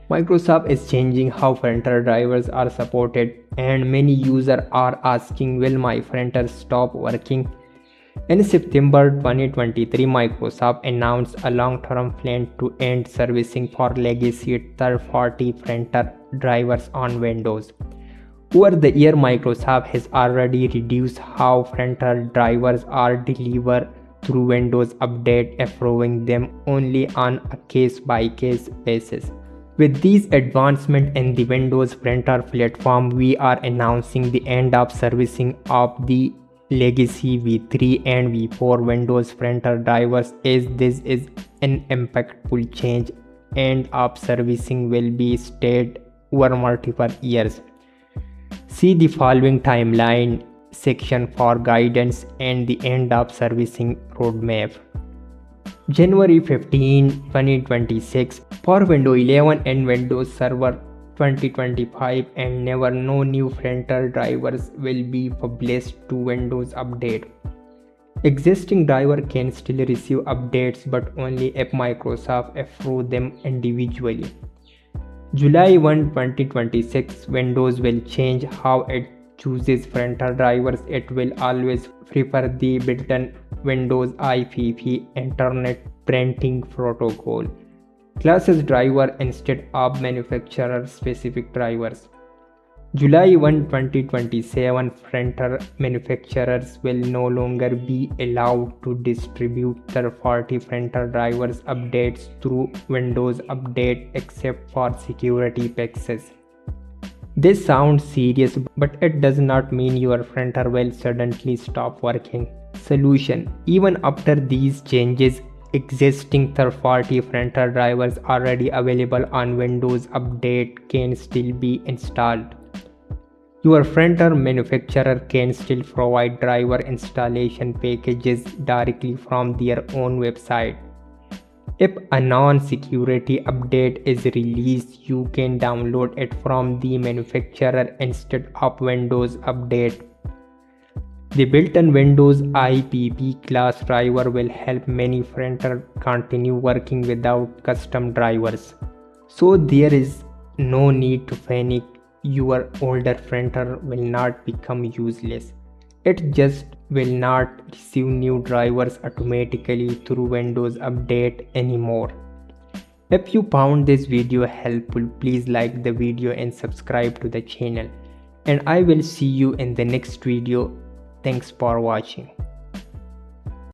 Microsoft is changing how printer drivers are supported, and many users are asking, will my printer stop working? In September 2023, Microsoft announced a long-term plan to end servicing for legacy third-party printer drivers on Windows. Over the year, Microsoft has already reduced how printer drivers are delivered through Windows Update, approving them only on a case-by-case basis. With these advancements in the Windows printer platform, we are announcing the end of servicing of the legacy V3 and V4 Windows printer drivers, as this is an impactful change. End of servicing will be staged over multiple years. See the following timeline section for guidance and the end of servicing roadmap. January 15, 2026 for Windows 11 and Windows Server 2025, and never no new printer drivers will be published to Windows Update. Existing driver can still receive updates, but only if Microsoft approves them individually. July 1, 2026 Windows will change how it chooses printer drivers. It will always prefer the built-in Windows IPP Internet Printing Protocol classes driver instead of manufacturer-specific drivers. July 1, 2027 printer manufacturers will no longer be allowed to distribute third-party printer drivers updates through Windows Update except for security patches. This sounds serious, but it does not mean your printer will suddenly stop working. Solution: even after these changes, existing third-party printer drivers already available on Windows Update can still be installed. Your printer manufacturer can still provide driver installation packages directly from their own website. If a non-security update is released, you can download it from the manufacturer instead of Windows Update. The built-in Windows IPP class driver will help many printers continue working without custom drivers. So there is no need to panic. Your older printer will not become useless. It just will not receive new drivers automatically through Windows Update anymore. If you found this video helpful, please like the video and subscribe to the channel. And I will see you in the next video. Thanks for watching.